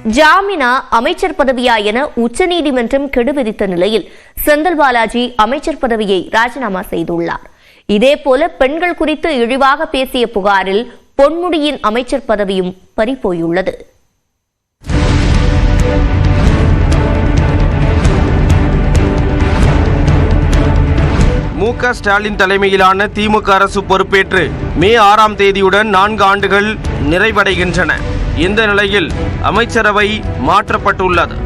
ஜாமீனா அமைச்சர் பதவியா என உச்சநீதிமன்றம் கெடு விதித்த நிலையில் செந்தில் பாலாஜி அமைச்சர் பதவியை ராஜினாமா செய்துள்ளார். இதேபோல பெண்கள் குறித்து இழிவாக பேசிய புகாரில் பொன்முடியின் அமைச்சர் பதவியும் பறிபோயுள்ளது. மு.க. ஸ்டாலின் தலைமையிலான திமுக அரசு பொறுப்பேற்று மே 6ஆம் தேதியுடன் 4 ஆண்டுகள் நிறைவடைகின்றன. இந்த நிலையில் அமைச்சரவை மாற்றப்பட்டுள்ளது.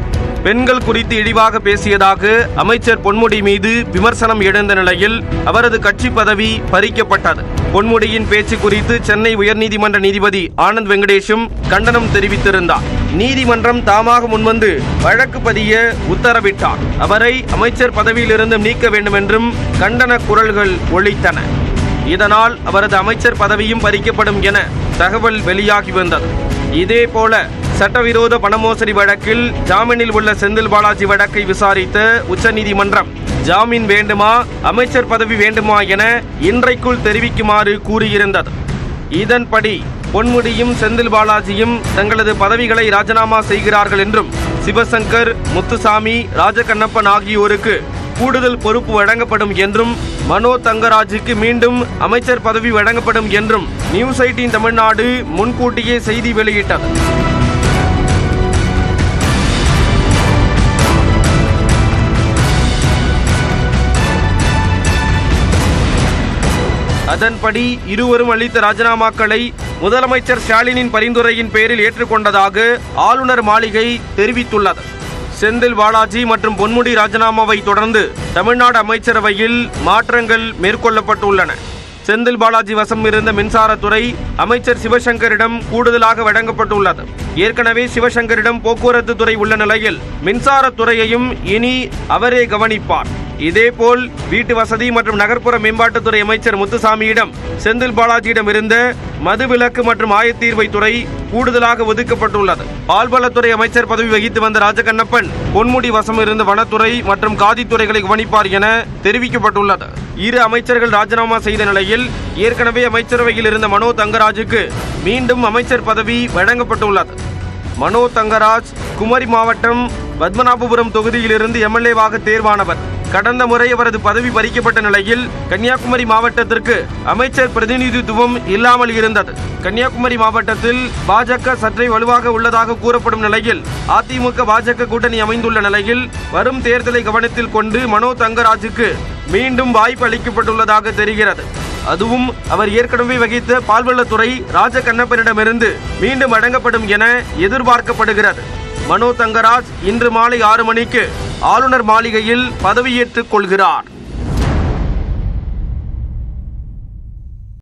பெண்கள் குறித்து இழிவாக பேசியதாக அமைச்சர் பொன்முடி மீது விமர்சனம் எழுந்த நிலையில் அவரது கட்சி பதவி பறிக்கப்பட்டது. பொன்முடியின் பேச்சு குறித்து சென்னை உயர்நீதிமன்ற நீதிபதி ஆனந்த் வெங்கடேஷும் கண்டனம் தெரிவித்திருந்தார். நீதிமன்றம் தாமாக முன்வந்து வழக்கு பதிய உத்தரவிட்டார். அவரை அமைச்சர் பதவியிலிருந்து நீக்க வேண்டும் என்றும் கண்டன குரல்கள் ஒலித்தன. இதனால் அவரது அமைச்சர் பதவியும் பறிக்கப்படும் என தகவல் வெளியாகி வந்தது. இதேபோல சட்டவிரோத பணமோசடி வழக்கில் ஜாமீனில் உள்ள செந்தில் பாலாஜி வழக்கை விசாரித்த உச்சநீதிமன்றம் ஜாமீன் வேண்டுமா அமைச்சர் பதவி வேண்டுமா என இன்றைக்குள் தெரிவிக்குமாறு கூறியிருந்தது. இதன்படி பொன்முடியும் செந்தில் பாலாஜியும் தங்களது பதவிகளை ராஜினாமா செய்கிறார்கள் என்றும் சிவசங்கர், முத்துசாமி, ராஜகண்ணப்பன் ஆகியோருக்கு கூடுதல் பொறுப்பு வழங்கப்படும் என்றும் மனோ தங்கராஜுக்கு மீண்டும் அமைச்சர் பதவி வழங்கப்படும் என்றும் நியூஸ் 18 தமிழ்நாடு முன்கூட்டியே செய்தி வெளியிட்டது. அதன்படி இருவரும் அளித்த ராஜினாமாக்களை முதலமைச்சர் ஸ்டாலினின் பரிந்துரையின் பேரில் ஏற்றுக்கொண்டதாக ஆளுநர் மாளிகை தெரிவித்துள்ளது. செந்தில் பாலாஜி மற்றும் பொன்முடி ராஜினாமாவை தொடர்ந்து தமிழ்நாடு அமைச்சரவையில் மாற்றங்கள் மேற்கொள்ளப்பட்டுள்ளன. செந்தில் பாலாஜி வசம் இருந்த மின்சாரத்துறை அமைச்சர் சிவசங்கரிடம் கூடுதலாக வழங்கப்பட்டுள்ளது. ஏற்கனவே சிவசங்கரிடம் போக்குவரத்து துறை உள்ள நிலையில் மின்சாரத்துறையையும் இனி அவரே கவனிப்பார். இதேபோல் வீட்டு வசதி மற்றும் நகர்ப்புற மேம்பாட்டுத்துறை அமைச்சர் முத்துசாமியிடம் செந்தில் பாலாஜியிடம் இருந்த மதுவிலக்கு மற்றும் ஆயத்தீர்வை துறை கூடுதலாக ஒதுக்கப்பட்டுள்ளது. பால்வளத்துறை அமைச்சர் பதவி வகித்து வந்த ராஜகண்ணப்பன் பொன்முடி வசம் இருந்த வனத்துறை மற்றும் காதித்துறைகளை கவனிப்பார் என தெரிவிக்கப்பட்டுள்ளது. இரு அமைச்சர்கள் ராஜினாமா செய்த நிலையில் ஏற்கனவே அமைச்சரவையில் இருந்த மனோ தங்கராஜுக்கு மீண்டும் அமைச்சர் பதவி வழங்கப்பட்டுள்ளது. மனோ தங்கராஜ் குமரி மாவட்டம் பத்மநாபபுரம் தொகுதியிலிருந்து எம்எல்ஏவாக தேர்வானவர். கடந்த முறை அவரது பதவி பறிக்கப்பட்ட நிலையில் கன்னியாகுமரி மாவட்டத்திற்கு அமைச்சர் பிரதிநிதித்துவம் இல்லாமல் இருந்தது. கன்னியாகுமரி மாவட்டத்தில் பாஜக சற்றே வலுவாக உள்ளதாக கூறப்படும் நிலையில் அதிமுக பாஜக கூட்டணி அமைந்துள்ள நிலையில் வரும் தேர்தலை கவனத்தில் கொண்டு மனோ தங்கராஜுக்கு மீண்டும் வாய்ப்பு அளிக்கப்பட்டுள்ளதாக தெரிகிறது. அதுவும் அவர் ஏற்கனவே வகித்த பால்வளத்துறை ராஜகண்ணப்பனிடமிருந்து மீண்டும் வழங்கப்படும் என எதிர்பார்க்கப்படுகிறது. மனோ தங்கராஜ் இன்று மாலை 6 மணிக்கு ஆளுநர் மாளிகையில் பதவியேற்றுக் கொள்கிறார்.